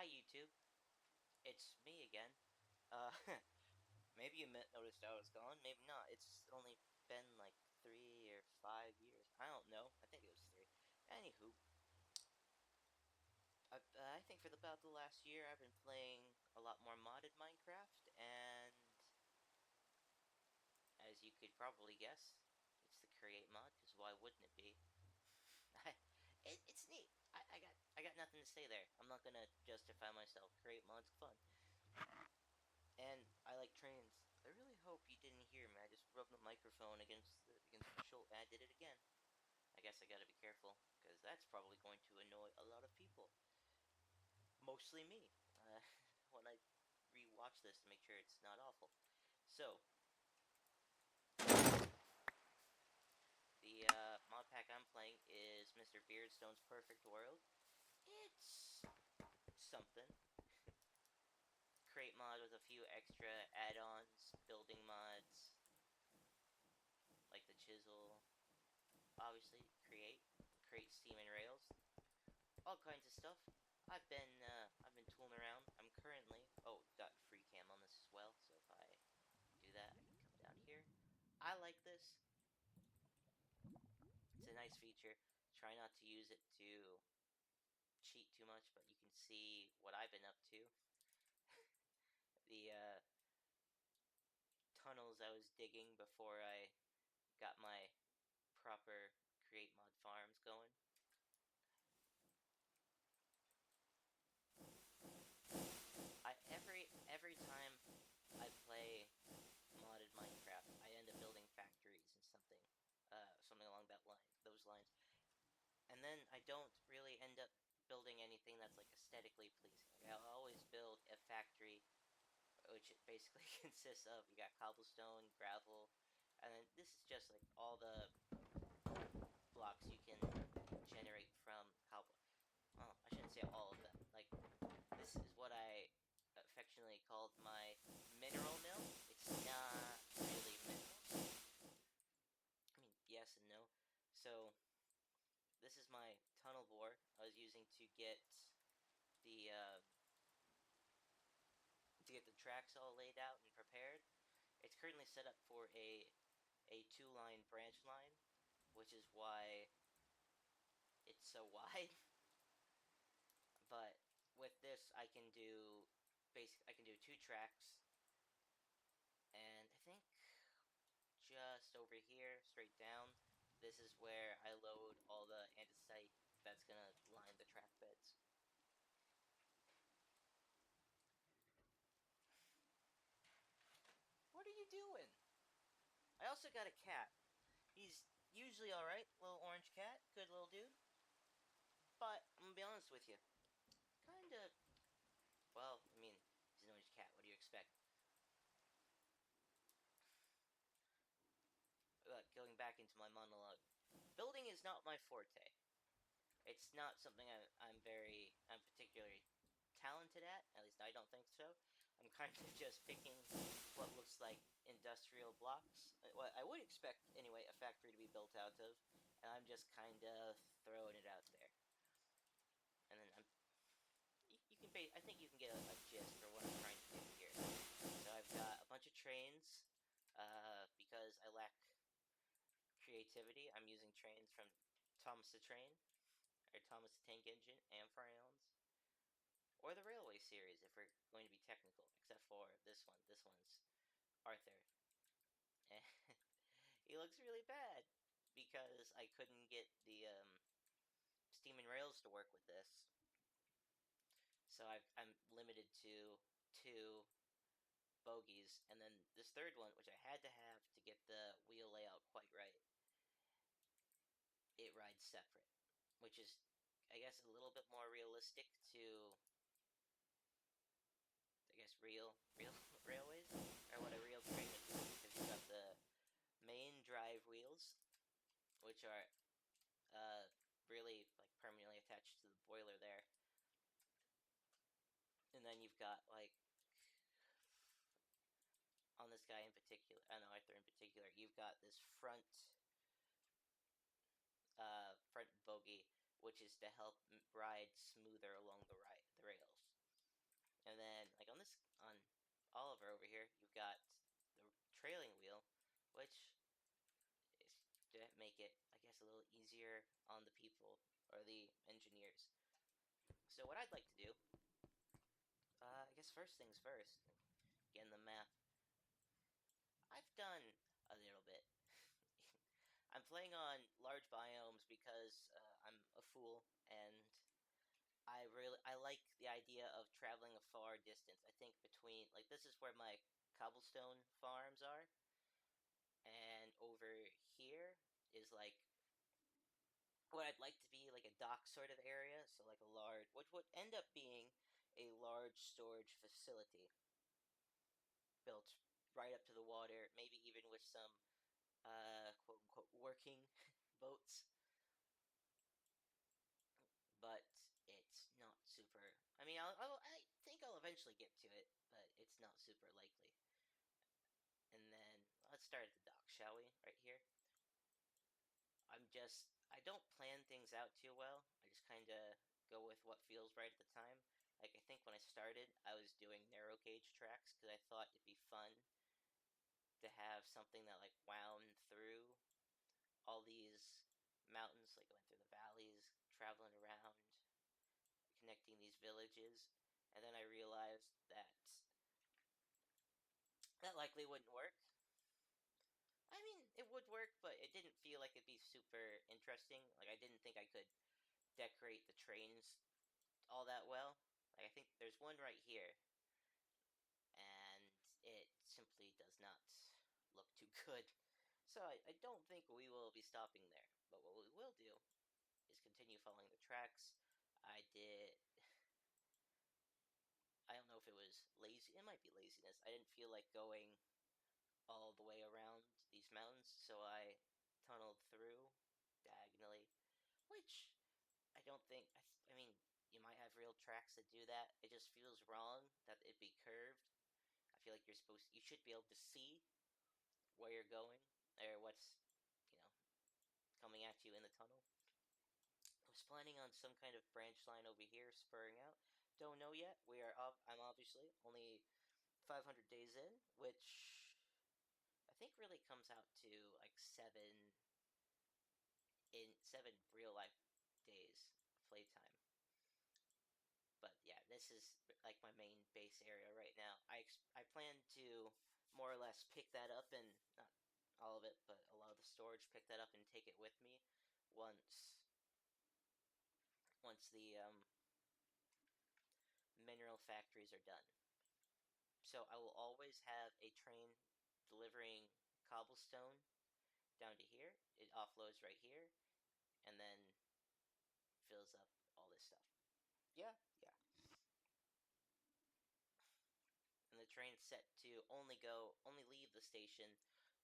Hi YouTube, it's me again. Uh, maybe you noticed I was gone, maybe not. It's only been like 3 or 5 years. I don't know. I think it was 3. Anywho, I think for about the last year I've been playing a lot more modded Minecraft, and as you could probably guess, it's the create mod, because why wouldn't it be? It's neat. I got nothing to say there. I'm not gonna justify myself. Create mod's fun. And I like trains. I really hope you didn't hear me. I just rubbed the microphone against the shoulder. I did it again. I guess I gotta be careful, because that's probably going to annoy a lot of people. Mostly me. When I rewatch this to make sure it's not awful. So, the mod pack I'm playing is Mr. Beardstone's Perfect World. It's something. Create mod with a few extra add-ons, building mods, like the chisel, obviously, create steam and rails, all kinds of stuff. I've been tooling around. I'm currently got free cam on this as well. So if I do that, I can come down here. I like this. It's a nice feature. Try not to use it to cheat too much, but you can see what I've been up to. The tunnels I was digging before I got my proper create mod farms going. Every time I play modded Minecraft, I end up building factories and something along those lines, and then I don't really end up building anything that's like aesthetically pleasing. Like, I'll always build a factory, which it basically consists of you got cobblestone, gravel, and then this is just like all the blocks you can generate from cobble. Well, I shouldn't say all of them. Like, this is what I affectionately called my mineral mill. It's not really mineral. I mean, yes and no. So, this is my tunnel bore I was using the uh, to get the tracks all laid out and prepared. It's currently set up for a 2-line branch line, which is why it's so wide. But with this, I can do 2 tracks, and I think just over here, straight down, this is where I load all the andesite that's gonna line the track beds. What are you doing? I also got a cat. He's usually alright, little orange cat, good little dude. But I'm gonna be honest with you, kinda. Well, I mean, he's an orange cat. What do you expect? Going back into my monologue, building is not my forte. It's not something I'm particularly talented at. At least I don't think so. I'm kind of just picking what looks like industrial blocks, what I would expect anyway a factory to be built out of, and I'm just kind of throwing it out there. And then you can I think you can get a gist for what I'm trying to do here. So I've got a bunch of trains, because I lack creativity. I'm using trains from Thomas the Train or Thomas the Tank Engine and Farallons, or the Railway series if we're going to be technical, except for this one. This one's Arthur. And he looks really bad because I couldn't get the steam and rails to work with this. So I'm limited to 2 bogies, and then this third one, which I had to have to get the wheel layout quite right, it rides separate, which is, I guess, a little bit more realistic to, I guess, real railways, or what a real train would do, because you've got the main drive wheels, which are uh, really like permanently attached to the boiler there, and then you've got like on this guy in particular, on Arthur in particular, you've got this front bogie, which is to help ride smoother along the rails. make it, I guess, a little easier on the people or the engineers. So what I'd like to do, I guess first things first, get in the map. I've done a little bit. I'm playing on large biomes because I'm a fool and I like the idea of traveling a far distance. I think between like this is where my cobblestone farms are, and over here is like what I'd like to be like a dock sort of area, so like a large, which would end up being a large storage facility built right up to the water, maybe even with some quote unquote working boats, but it's not super. I mean, I think I'll eventually get to it, but it's not super likely. And then let's start at the dock, shall we? Right here. I don't plan things out too well. I just kind of go with what feels right at the time. Like, I think when I started, I was doing narrow gauge tracks because I thought it'd be fun to have something that, like, wound through all these mountains, like, going through the valleys, traveling around, connecting these villages. And then I realized that that likely wouldn't work. I mean, it would work, but it didn't feel like it'd be super interesting. Like, I didn't think I could decorate the trains all that well. Like, I think there's one right here, and it simply does not look too good. So I don't think we will be stopping there. But what we will do is continue following the tracks. I did. I don't know if it was lazy. It might be laziness. I didn't feel like going all the way around these mountains, so I tunneled through diagonally, which I don't think. I mean, you might have real tracks that do that. It just feels wrong that it be curved. I feel like you should be able to see where you're going or what's, you know, coming at you in the tunnel. I was planning on some kind of branch line over here spurring out. Don't know yet. I'm obviously only 500 days in, which I think really comes out to like 7 real life days of playtime. But yeah, this is like my main base area right now. I plan to more or less pick that up, and not all of it, but a lot of the storage, pick that up and take it with me once the mineral factories are done. So I will always have a train delivering cobblestone down to here. It offloads right here, and then fills up all this stuff. Yeah, yeah. And the train's set to only leave the station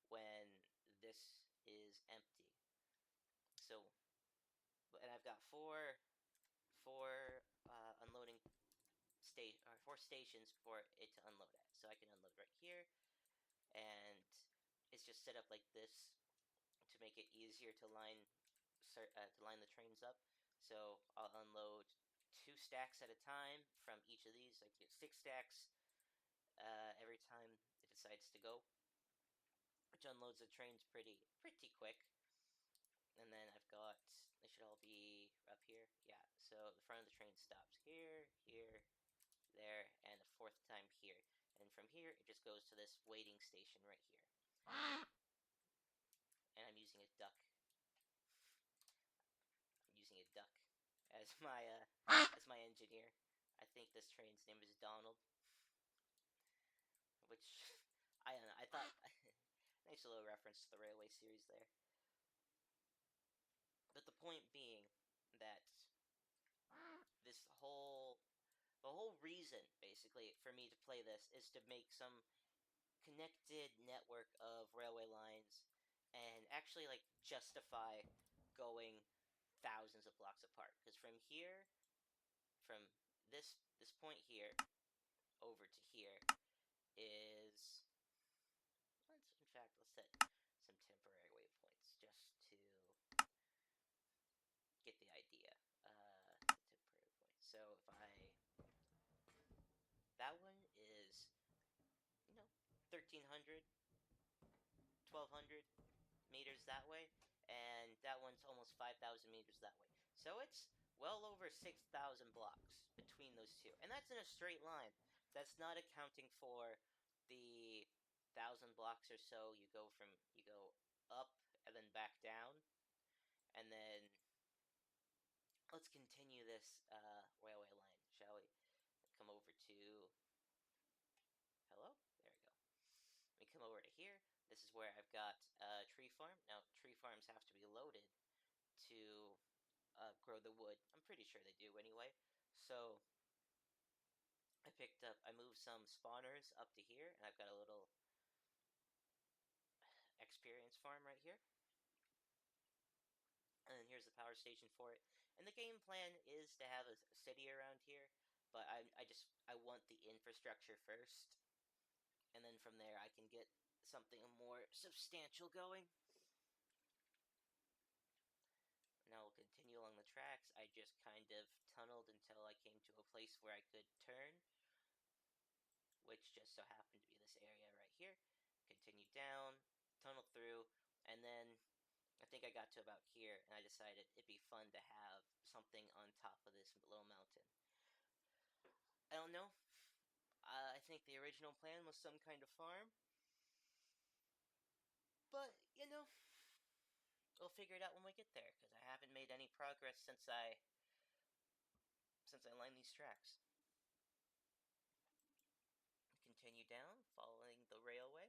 when this is empty. So, and I've got four unloading or 4 stations for it to unload at. So I can unload right here, and it's just set up like this to make it easier to line the trains up. So I'll unload 2 stacks at a time from each of these. I get 6 stacks every time it decides to go, which unloads the trains pretty quick. And then I've got, they should all be up here. Yeah, so the front of the train stops here, here, there, and a 4th time here. And from here, it just goes to this waiting station right here. And I'm using a duck. I'm using a duck as my engineer. I think this train's name is Donald, which I don't know. I thought nice little reference to the Railway series there. But the point being that this whole the whole reason basically for me to play this is to make some connected network of railway lines and actually like justify going thousands of blocks apart, because from this point here over to here is, let's set some temporary waypoints just to get the idea. Temporary point. So if I that one is, 1300, 1200 meters that way, and that one's almost 5,000 meters that way. So it's well over 6,000 blocks between those two. And that's in a straight line. That's not accounting for the 1,000 blocks or so you go up and then back down. And then let's continue this railway line, shall we? Come over to... Hello? There we go. We come over to here. This is where I've got a tree farm. Now, tree farms have to be loaded to grow the wood. I'm pretty sure they do anyway. So I moved some spawners up to here, and I've got a little experience farm right here. And here's the power station for it. And the game plan is to have a city around here, but I want the infrastructure first, and then from there I can get something more substantial going. Now we'll continue along the tracks. I just kind of tunneled until I came to a place where I could turn, which just so happened to be this area right here. Continue down, tunnel through, and then I think I got to about here, and I decided it'd be fun to have something on top of this little mountain. I don't know. I think the original plan was some kind of farm, but we'll figure it out when we get there, because I haven't made any progress since I lined these tracks. Continue down, following the railway.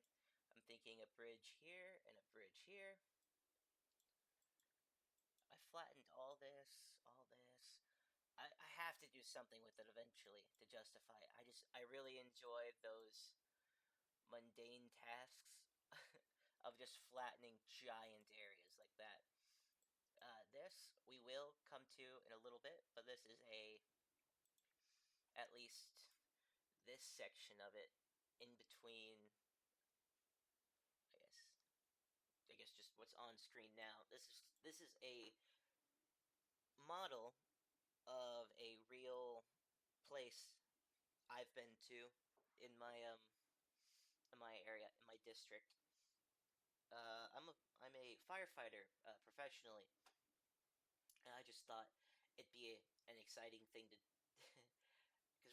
I'm thinking a bridge here and a bridge here. I flattened all this. I have to do something with it eventually to justify it. I really enjoy those mundane tasks of just flattening giant areas like that. This we will come to in a little bit, but this is at least this section of it in between, I guess just what's on screen now. This is a model of a real place I've been to in my area, in my district. I'm a firefighter professionally, and I just thought it'd be an exciting thing to, because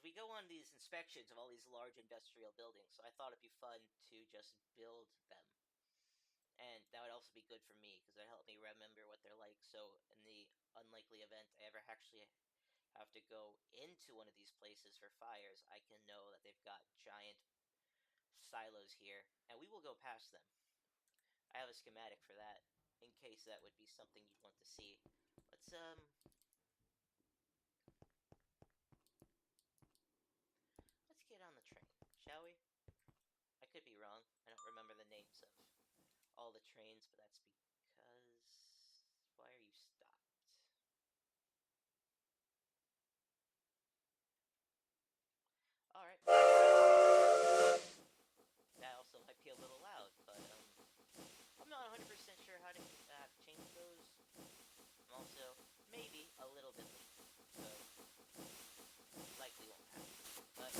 we go on these inspections of all these large industrial buildings. So I thought it'd be fun to just build them, and that would also be good for me because it helped me remember what they're like. So in the unlikely event I ever actually have to go into one of these places for fires, I can know that they've got giant silos here, and we will go past them. I have a schematic for that, in case that would be something you'd want to see. Let's get on the train, shall we? I could be wrong. I don't remember the names of all the trains, but that's because... Why are you stopped? Alright. That also might be a little loud, but I'm not 100% sure how to change those. I'm also maybe a little bit late, so likely won't happen. But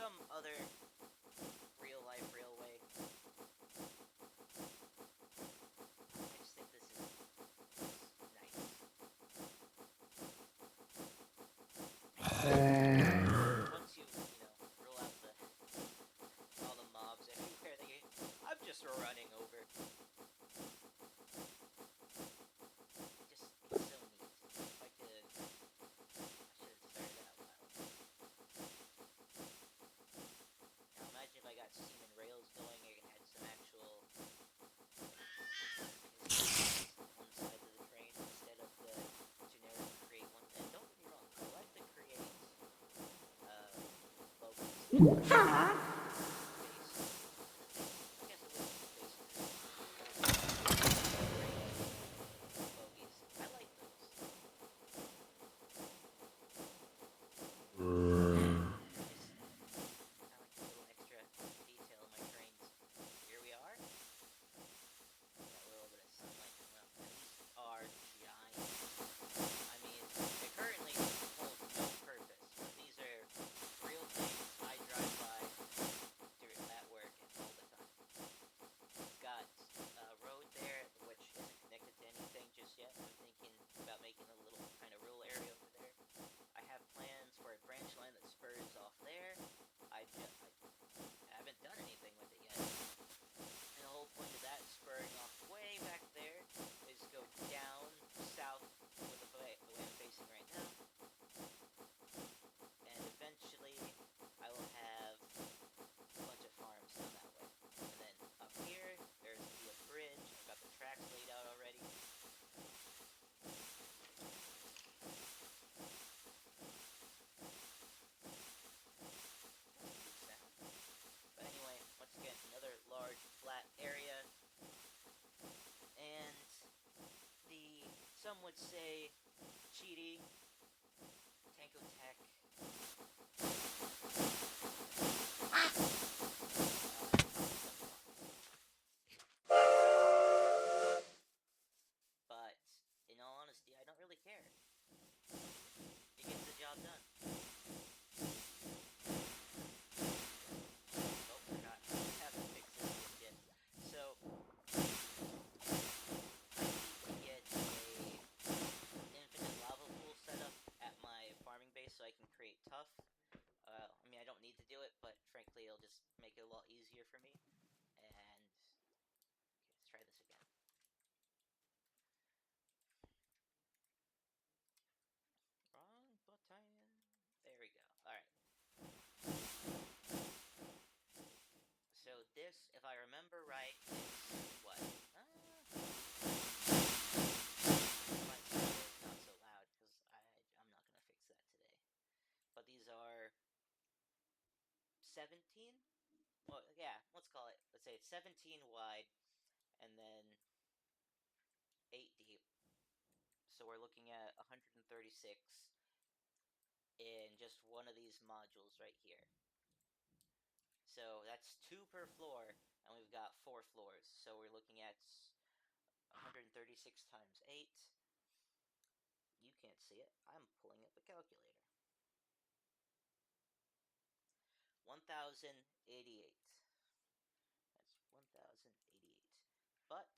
some other real life railway. I just think this is nice. Once you rule out all the mobs everywhere, I'm just running over. It's so neat. If I could, I should have started that a while ago. Now imagine if I got steam and rails going, it had some actual one side of the train instead of the generic create one. And don't get me wrong, I like to create bogies. I guess it wouldn't be base bogies. I like those. I like the little extra detail in my trains. Here we are. Got a little bit of sunlight coming up. And these are giant. I mean, they currently hold no purpose, but these are real things I drive by at work all the time. It's got a road there, which isn't connected to anything just yet. I'm thinking about making a little kind of rural area over there. I have plans for a branch line that spurs off there. I haven't done anything with it yet. And the whole point of that spurring off way back there is go down south with the way I'm facing right now. And eventually I will have a bunch of farms down that way. And then up here, there's going to be a bridge. I've got the tracks laid out already. But anyway, once again, another large flat area. And some would say, cheaty, Tanko Tech. But in all honesty, I don't really care. It gets the job done. Oh, forgot. I haven't fixed this yet. So I need to get a infinite lava pool set up at my farming base so I can create tuff. I mean, I don't need to do it, but frankly, it'll just make it a lot easier for me. And okay, let's try this again. Wrong button. There we go. Alright. So this, if I remember right, is what? Not so loud, because I'm not going to fix that today. But these are 17? Well, yeah, let's call it. Let's say it's 17 wide, and then 8 deep. So we're looking at 136 in just one of these modules right here. So that's 2 per floor, and we've got 4 floors. So we're looking at 136 times 8. You can't see it. I'm pulling up a calculator. 1,088. That's 1,088. But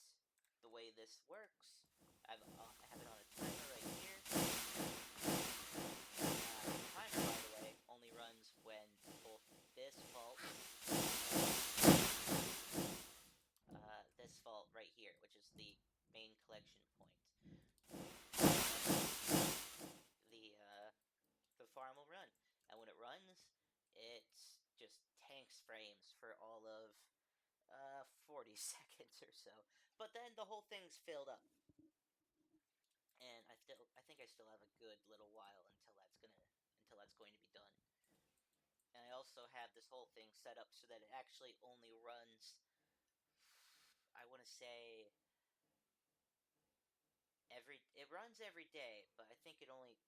the way this works, I have it on a timer right here. The timer, by the way, only runs when both this fault right here, which is the main collection point. The farm will run, and when it runs, it just tanks frames for all of 40 seconds or so. But then the whole thing's filled up, and I think I still have a good little while until that's going to be done. And I also have this whole thing set up so that it actually only runs, I want to say, it runs every day, but I think it only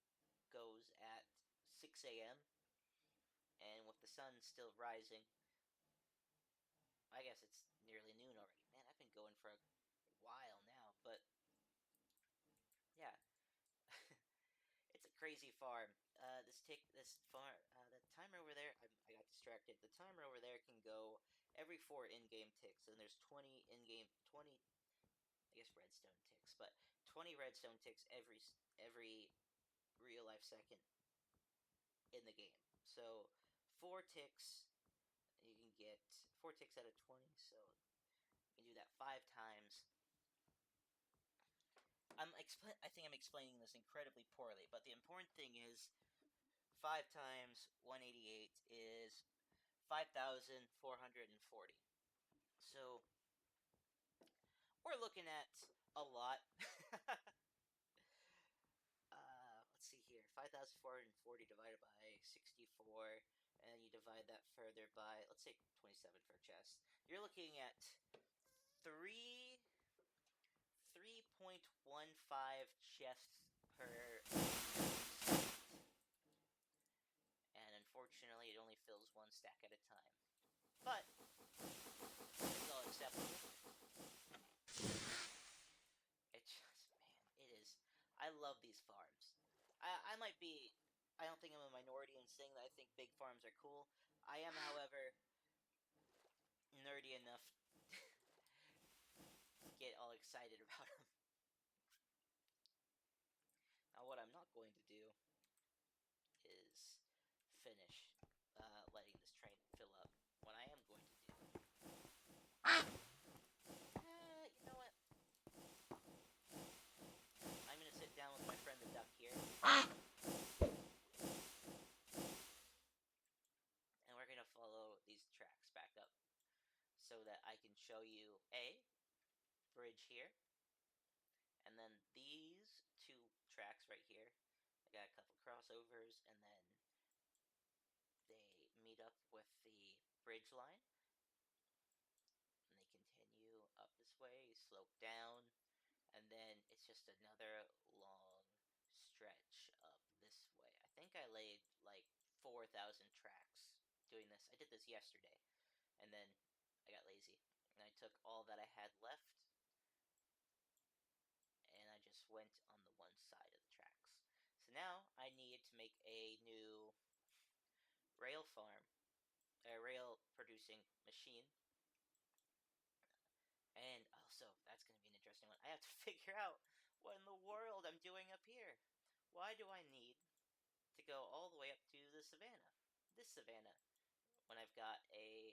goes at 6 a.m. And with the sun still rising, I guess it's nearly noon already. Man, I've been going for a while now, but yeah. It's a crazy farm. This this far. The timer over there, I got distracted. The timer over there can go every 4 in-game ticks, and there's 20 in-game 20. I guess redstone ticks, but 20 redstone ticks every real life second in the game. So 4 ticks, you can get 4 ticks out of 20. So you can do that 5 times. I think I'm explaining this incredibly poorly, but the important thing is 5 times 188 is 5,440. So we're looking at a lot. Let's see here. 5,440 divided by 64, and you divide that further by, let's say, 27 for chest. You're looking at 3.15 chests per, and unfortunately it only fills 1 stack at a time. But it's all acceptable. It just, man, it is. I love these farms. I might be. I don't think I'm a minority in saying that I think big farms are cool. I am, however, nerdy enough to get all excited about them. Now, what I'm not going to do is finish letting this train fill up. What I am going to do, you know what? I'm gonna sit down with my friend the duck here, and we're gonna follow these tracks back up so that I can show you a bridge here, and then these 2 tracks right here. I got a couple crossovers, and then they meet up with the bridge line, and they continue up this way, slope down, and then it's just another long stretch up this way. I think I laid like 4,000 tracks doing this. I did this yesterday, and then I got lazy, and I took all that I had left, and I just went on the one side of the tracks. So now I need to make a new rail farm, a rail producing machine. And also, that's going to be an interesting one. I have to figure out what in the world I'm doing up here. Why do I need to go all the way up to the savannah? This savannah, when I've got a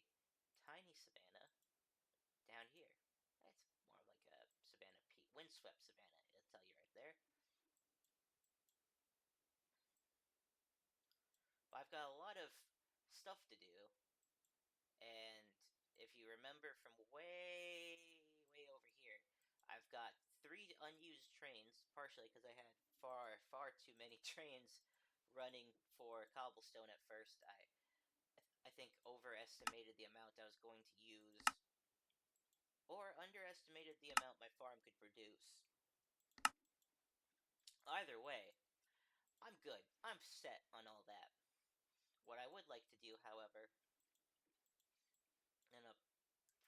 tiny savannah down here. It's more like a savannah peak, windswept savannah, I'll tell you right there. But I've got a lot of stuff to do, and if you remember from way over here, I've got 3 unused trains, partially because I had far too many trains running for cobblestone at first. I think overestimated the amount I was going to use, or underestimated the amount my farm could produce. Either way, I'm good. I'm set on all that. What I would like to do, however, in a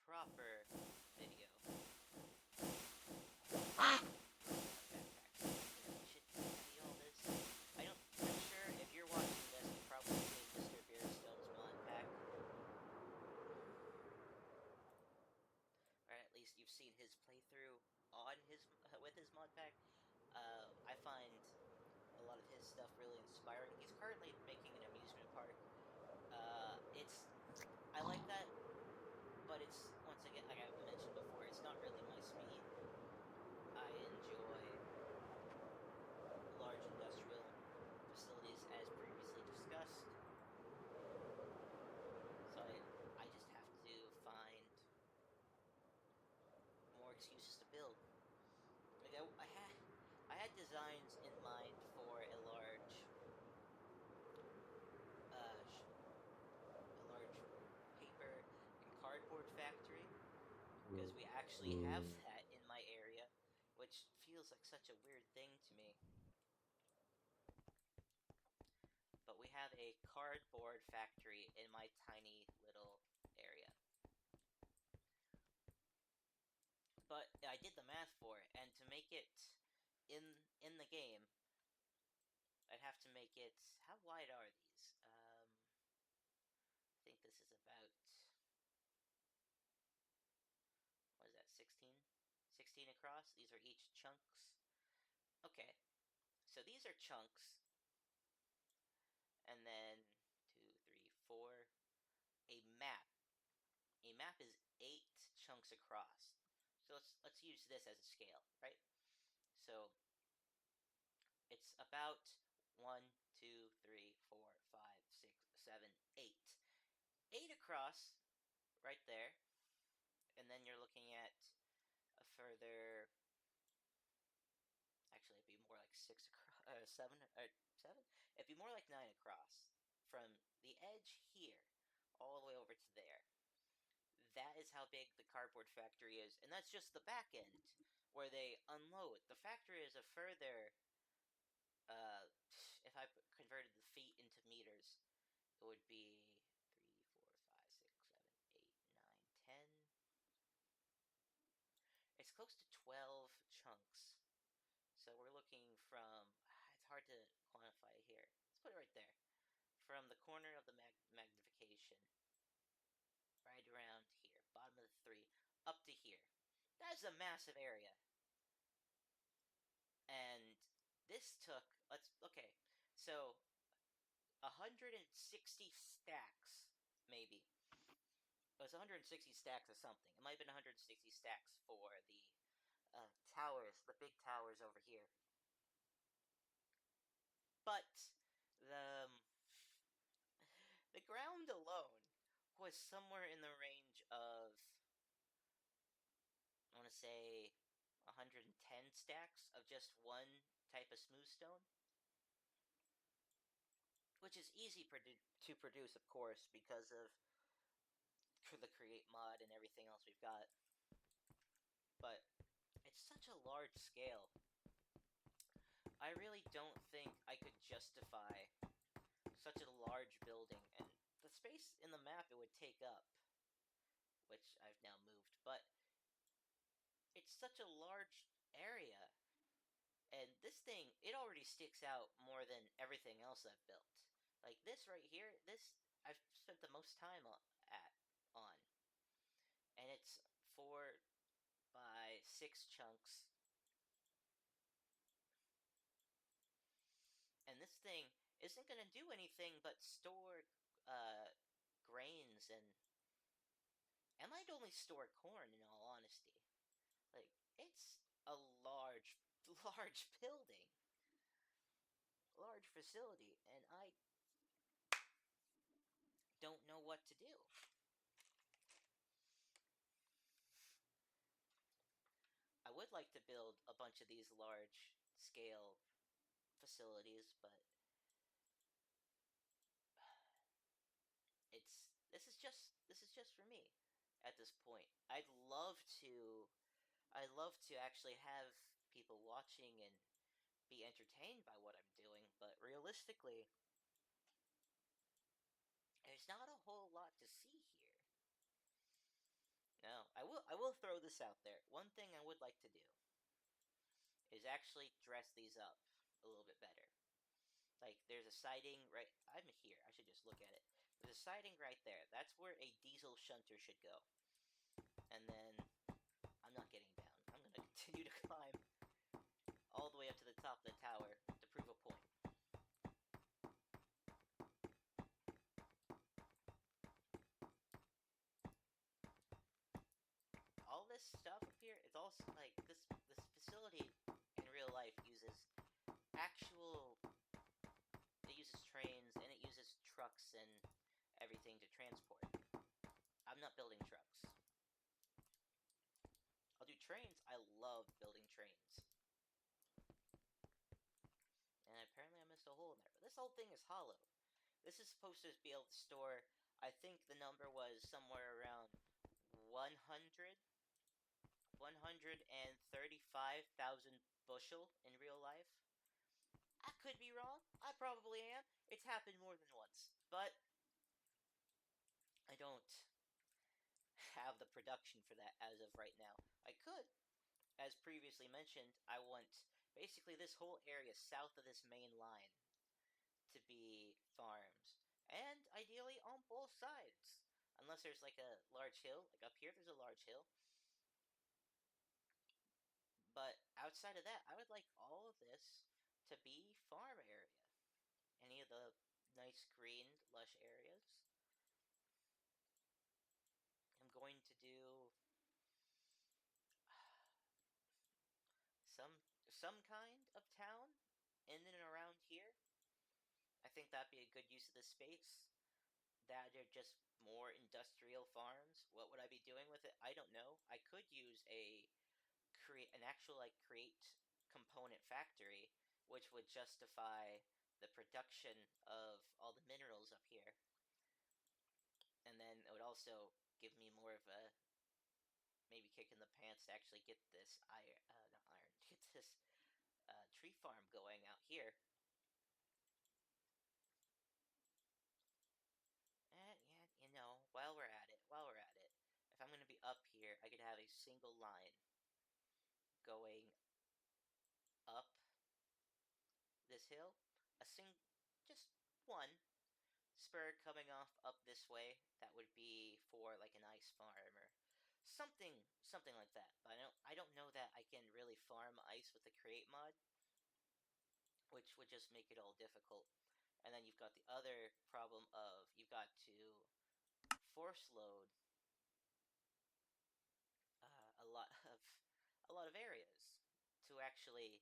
proper video, I'm sure if you're watching this, you've probably seen Mr.Beardstone's mod pack. Or at least you've seen his playthrough with his mod pack. I find a lot of his stuff really inspiring. He's currently making an amusement park. I like that, but it's, once again, like I mentioned before, it's not really my speed. I enjoy large industrial facilities, as previously discussed. So I just have to find more excuses to build. Like I had designs in mind for a large paper and cardboard factory, because we actually have that in my area, which feels like such a weird thing to me. But we have a cardboard factory in my tiny little area. But I did the math for it, and to make it in the game, I'd have to make it... How wide are these? I think this is about... What is that, 16? 16 across? These are each chunks. Okay, so these are chunks. And then 2, 3, 4. A map. A map is 8 chunks across. So let's use this as a scale, right? So it's about 1, 2, 3, 4, 5, 6, 7, 8. 8 across, right there. And then you're looking at a further... Actually, it'd be more like 6 across, 7, 7? It'd be more like 9 across. From the edge here, all the way over to there. That is how big the cardboard factory is. And that's just the back end, where they unload. The factory is a further... if I converted the feet into meters, it would be 3, 4, 5, 6, 7, 8, 9, 10. It's close to 12 chunks. So we're looking from... It's hard to quantify here. Let's put it right there. From the corner of the magnification, right around here, bottom of the 3, up to here. That's a massive area. And this took... Okay, so 160 stacks, maybe. It was 160 stacks of something. It might have been 160 stacks for the towers, the big towers over here. But the ground alone was somewhere in the range of, I want to say, 110 stacks of just one type of smooth stone. Which is easy to produce, of course, because of the create mod and everything else we've got. But it's such a large scale. I really don't think I could justify such a large building, and the space in the map it would take up, which I've now moved, but it's such a large area, and this thing, it already sticks out more than everything else I've built. Like this right here, this I've spent the most time on, and it's 4 by 6 chunks. And this thing isn't going to do anything but store grains, and it might only store corn, in all honesty. Like, it's a large, large building. Large facility, and I don't know what to do. I would like to build a bunch of these large scale facilities, but this is just for me at this point. I'd love to actually have people watching and be entertained by what I'm doing, but realistically, there's not a whole lot to see here. No, I will throw this out there. One thing I would like to do is actually dress these up a little bit better. Like, there's a siding right... I'm here. I should just look at it. There's a siding right there. That's where a diesel shunter should go. And then... I'm not getting down. I'm going to continue to climb all the way up to the top of the tower to prove a point. All this stuff up here, it's also like this facility in real life uses actual... It uses trains and it uses trucks and everything to transport. I'm not building trucks. I'll do trains. I love building trains. And apparently I missed a hole in there. But this whole thing is hollow. This is supposed to be able to store... I think the number was somewhere around 135,000 bushel in real life. I could be wrong. I probably am. It's happened more than once. But I don't have the production for that as of right now. I could. As previously mentioned, I want basically this whole area south of this main line to be farms, and ideally on both sides. Unless there's like a large hill, like up here, there's a large hill. But outside of that, I would like all of this to be farm area. Any of the nice green, lush areas. I'm going to do some kind of town in and around here. I think that'd be a good use of the space. That are just more industrial farms. What would I be doing with it? I don't know. I could use a create an actual like create component factory, which would justify the production of all the minerals up here, and then it would also give me more of a maybe kick in the pants to actually get this iron, not iron, get this tree farm going out here. And yeah, while we're at it, if I'm gonna be up here, I could have a single line going up this hill, a just one spur coming off up this way. That would be for like an ice farm or something like that. But I don't know that I can really farm ice with the create mod, which would just make it all difficult. And then you've got the other problem of you've got to force load a lot of areas to actually.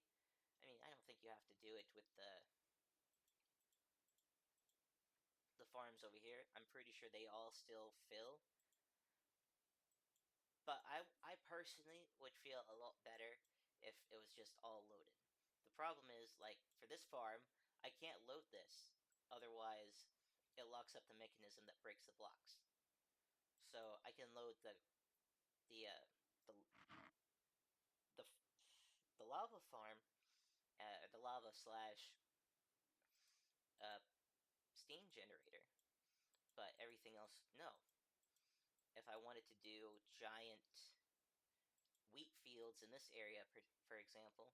I mean, I don't think you have to do it with the farms over here. I'm pretty sure they all still fill. But I personally would feel a lot better if it was just all loaded. The problem is, like, for this farm, I can't load this. Otherwise, it locks up the mechanism that breaks the blocks. So I can load the uh, the the the lava farm, the lava slash uh, steam generator, but everything else no. If I wanted to do giant wheat fields in this area, for example,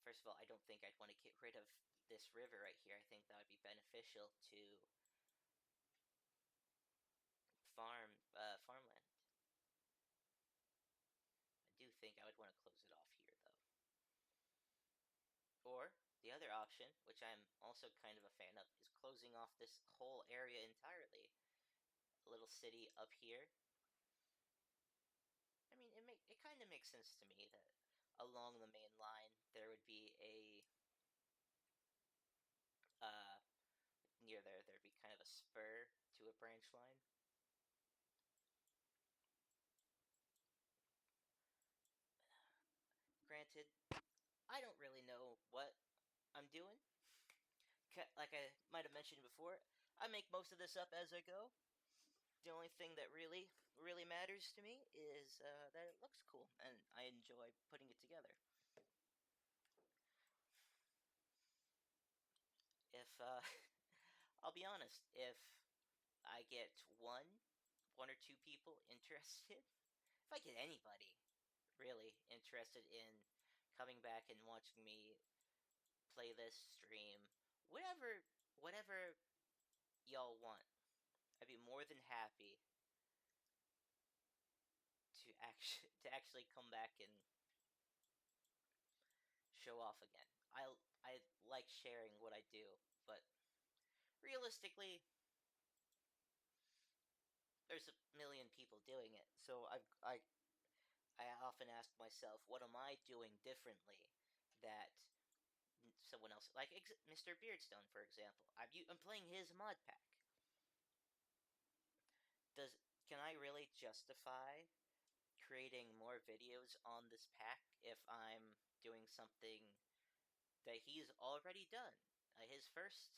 first of all, I don't think I'd want to get rid of this river right here. I think that would be beneficial to farmland. I do think I would want to close it off here though. Or the other option, which I'm also kind of a fan of, is closing off this whole area entirely. A little city up here. I mean, it kind of makes sense to me that along the main line there would be uh near there'd be kind of a spur to a branch line. Granted, I don't really know what I'm doing. Like I might have mentioned before, I make most of this up as I go. The only thing that really matters to me is that it looks cool and I enjoy putting it together. If I'll be honest, if I get one or two people interested, if I get anybody really interested in coming back and watching me play this stream, whatever y'all want, I'd be more than happy to actually come back and show off again. I like sharing what I do, but realistically, there's a million people doing it. So I often ask myself, what am I doing differently that someone else, like Mr.Beardstone, for example, I'm playing his mod pack. Does Can I really justify creating more videos on this pack if I'm doing something that he's already done? His first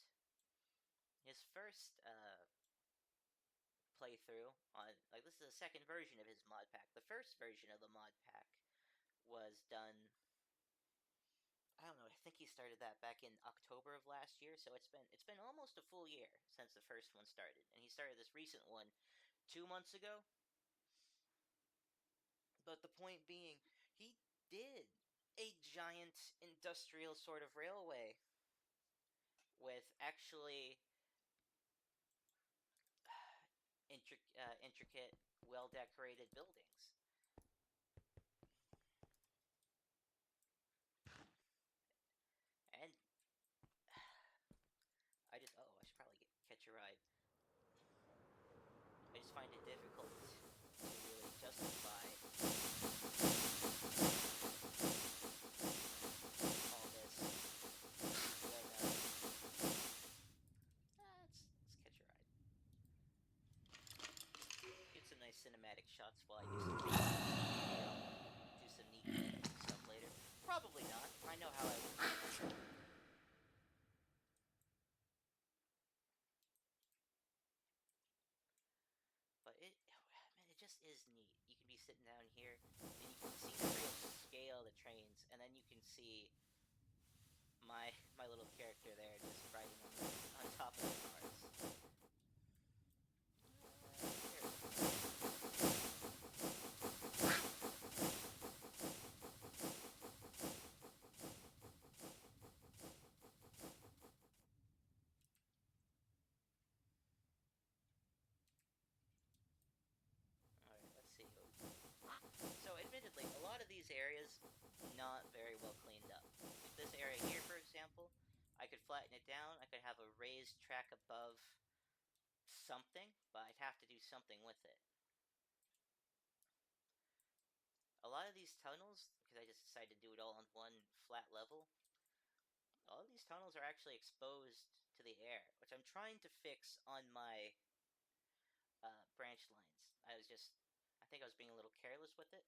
playthrough on, like, this is the second version of his mod pack. The first version of the mod pack was done. I don't know. I think he started that back in October of last year, so it's been almost a full year since the first one started, and he started this recent one 2 months ago. But the point being, he did a giant industrial sort of railway with actually intricate, well-decorated buildings. And I should probably catch a ride. I just find it difficult to really justify all this when, let's catch a ride. Get some nice cinematic shots while I do some do some neat stuff later. Probably not. I know how I would do it. But man, it just is neat. You can be sitting down here, and you can see the real scale of the trains, and then you can see my little character there just riding on top of the cars. Alright, let's see. So, admittedly, a lot of these areas not very well cleaned up. Like this area here, for example, I could flatten it down. I could have a raised track above something, but I'd have to do something with it. A lot of these tunnels, because I just decided to do it all on one flat level, all of these tunnels are actually exposed to the air, which I'm trying to fix on my branch lines. I think I was being a little careless with it.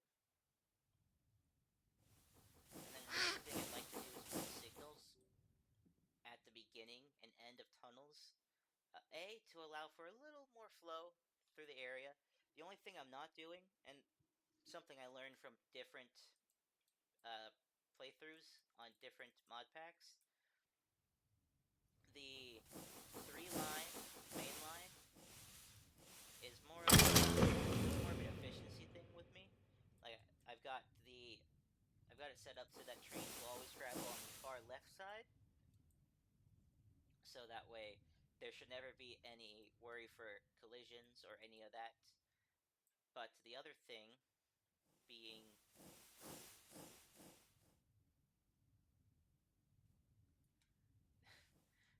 And then another thing I'd like to do is put signals at the beginning and end of tunnels. To allow for a little more flow through the area. The only thing I'm not doing, and something I learned from different uh, playthroughs on different mod packs, the 3-line main line is more of an efficiency thing with me. Like I've got it set up so that trains will always travel on the far left side, so that way there should never be any worry for collisions or any of that. But the other thing being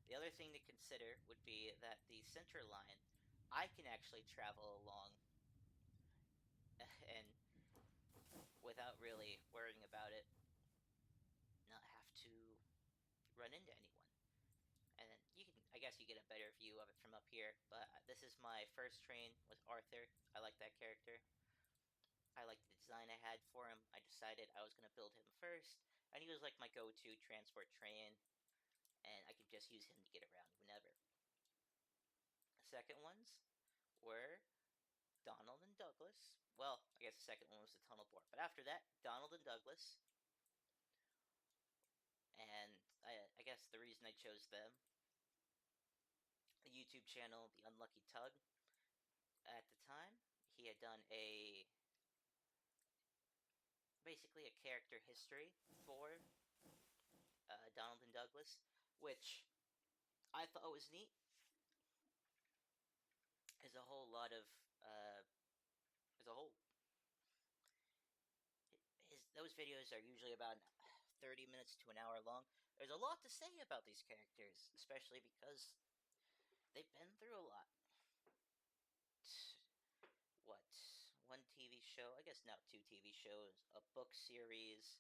the other thing to consider would be that the center line I can actually travel along and without really worrying about it, not have to run into anyone. And then I guess you get a better view of it from up here. But this is my first train with Arthur. I like that character. I liked the design I had for him. I decided I was going to build him first, and he was like my go-to transport train, and I could just use him to get around whenever. The second ones were Donald and Douglas. Well, I guess the second one was the Tunnel Board, but after that, Donald and Douglas. And I guess the reason I chose them, the YouTube channel, The Unlucky Tug, at the time, he had done basically a character history for Donald and Douglas, which I thought was neat. There's a whole lot of there's a whole those videos are usually about 30 minutes to an hour long. There's a lot to say about these characters, especially because they've been through a lot. What? One TV show? I guess now 2 TV shows, a book series,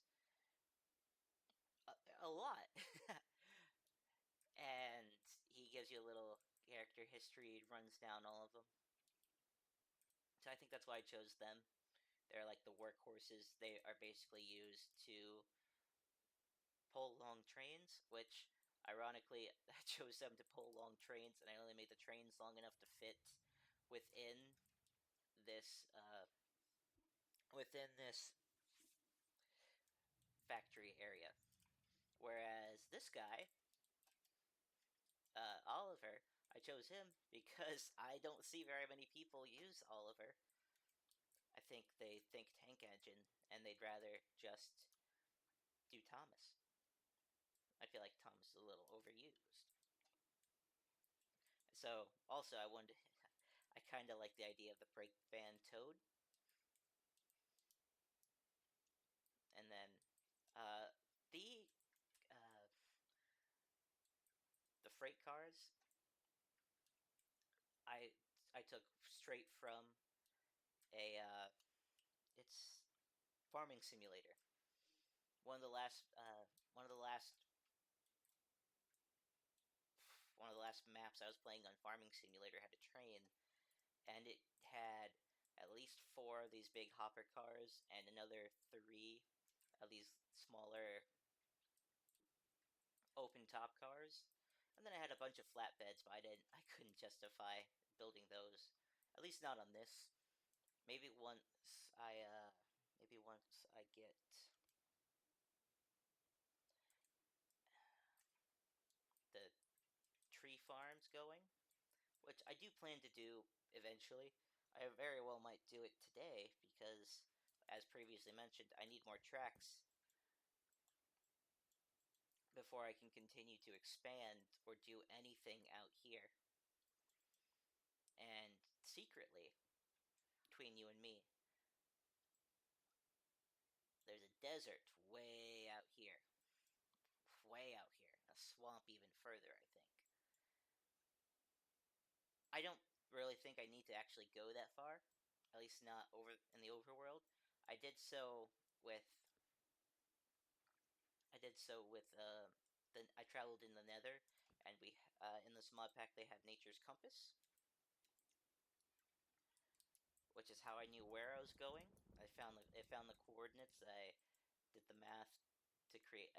a lot. And he gives you a little character history, runs down all of them. So I think that's why I chose them. They're like the workhorses. They are basically used to pull long trains, which ironically I chose them to pull long trains, and I only made the trains long enough to fit within this factory area. Whereas this guy, Oliver, I chose him because I don't see very many people use Oliver. I think they think tank engine, and they'd rather just do Thomas. I feel like Thomas is a little overused. So also I wanted to, I kind of like the idea of the brake van toad, and then uh, the uh, the freight cars I I took straight from a it's farming simulator. One of the last one of the last one of the last maps I was playing on farming simulator had a train, and it had at least four of these big hopper cars and another three of these smaller open top cars. And then I had a bunch of flatbeds, but I couldn't justify building those. At least not on this. Maybe once I get the tree farms going, which I do plan to do eventually. I very well might do it today because, as previously mentioned, I need more tracks before I can continue to expand or do anything out here. And secretly, between you and me, there's a desert way out here. Way out here. A swamp even further, I think. I don't really think I need to actually go that far. At least not over in the overworld. I did so with I did so with I traveled in the Nether, and we in this mod pack they have Nature's Compass, which is how I knew where I was going. I found the coordinates. I did the math to create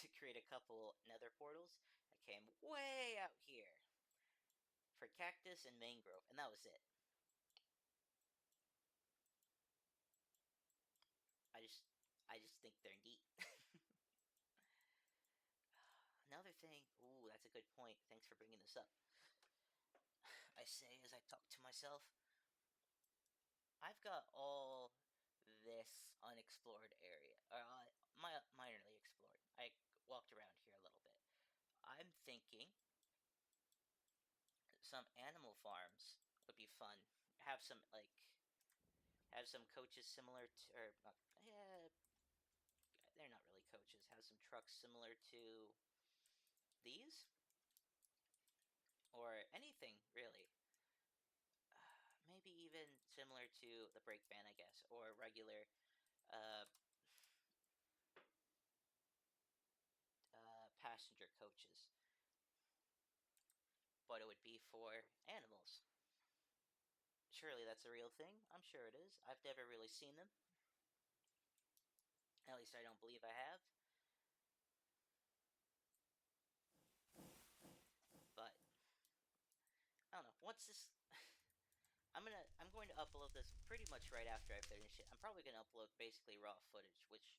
to create a couple Nether portals. I came way out here for cactus and mangrove, and that was it. I just I just think they're neat. Another thing, ooh, that's a good point. Thanks for bringing this up. I say as I talk to myself, I've got all this unexplored area, minorly explored. I walked around here a little bit. I'm thinking some animal farms would be fun. Have some have some coaches similar to, or not, yeah, they're not really coaches. Have some trucks similar to these, or anything really. Maybe even similar to the brake van, I guess, or regular uh, passenger coaches. But it would be for animals. Surely that's a real thing. I'm sure it is. I've never really seen them. At least I don't believe I have. But I don't know. Once this, I'm going to upload this pretty much right after I finish it. I'm probably going to upload basically raw footage, which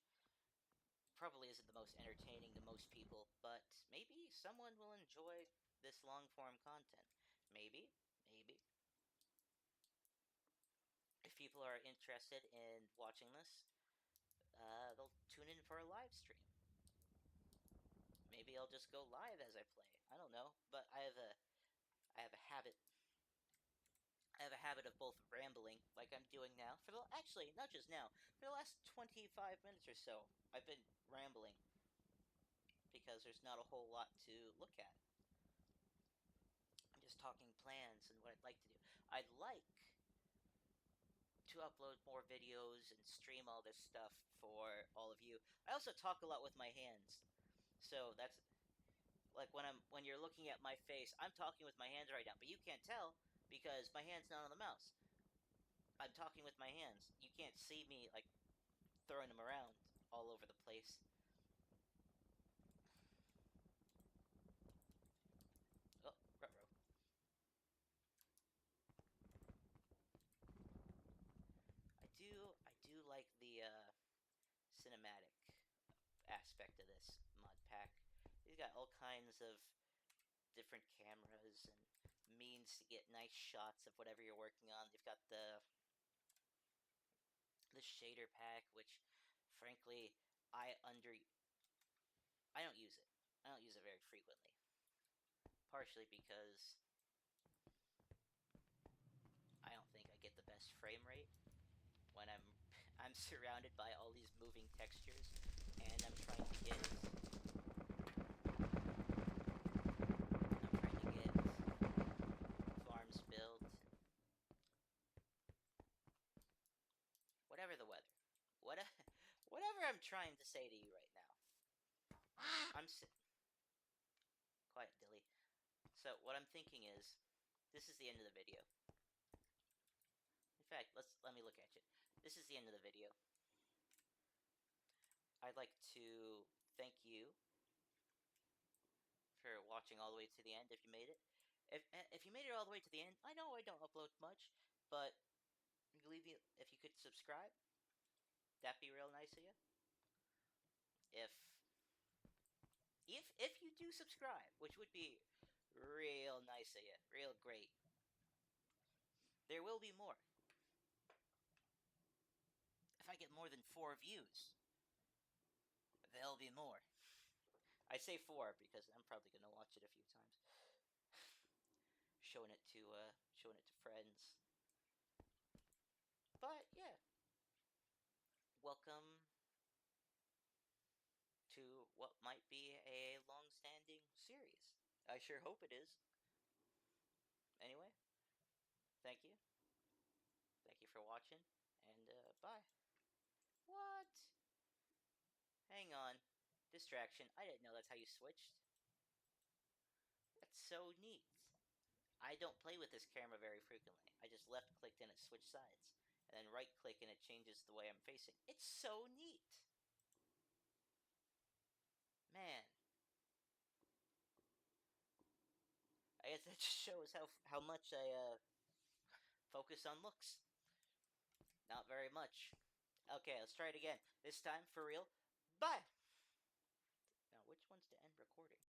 probably isn't the most entertaining to most people, but maybe someone will enjoy this long form content. Maybe, maybe. If people are interested in watching this, they'll tune in for a live stream. Maybe I'll just go live as I play. I don't know, but I have a habit. I have a habit of both rambling, like I'm doing now. Actually, not just now. For the last 25 minutes or so, I've been rambling because there's not a whole lot to look at. I'm just talking plans and what I'd like to do. I'd like to upload more videos and stream all this stuff for all of you. I also talk a lot with my hands, so that's like when you're looking at my face, I'm talking with my hands right now, but you can't tell because my hand's not on the mouse. I'm talking with my hands. You can't see me like throwing them around all over the place. Oh, ruh-roh. I do like the cinematic aspect of this mod pack. He's got all kinds of different cameras and means to get nice shots of whatever you're working on. They've got the shader pack, which frankly I under I don't use it. I don't use it very frequently. partially because I don't think I get the best frame rate when I'm surrounded by all these moving textures, and I'm trying to get farms built. Whatever the weather. What whatever I'm trying to say to you right now. I'm quiet, Dilly. So what I'm thinking is, this is the end of the video. In fact, let me look at you. This is the end of the video. I'd like to thank you for watching all the way to the end if you made it. If you made it all the way to the end, I know I don't upload much, but if you could subscribe, that'd be real nice of you. If you do subscribe, which would be real nice of you, real great, there will be more. If I get more than 4 views, there'll be more. I say 4 because I'm probably gonna watch it a few times, showing it to friends. But yeah, welcome to what might be a long-standing series. I sure hope it is. Anyway, thank you. Thank you for watching, and bye. What? Hang on. Distraction. I didn't know that's how you switched. That's so neat. I don't play with this camera very frequently. I just left-clicked and it switched sides. And then right-click and it changes the way I'm facing. It's so neat. Man. I guess that just shows how much I focus on looks. Not very much. Okay, let's try it again. This time, for real. Bye! Now, which one's to end recording?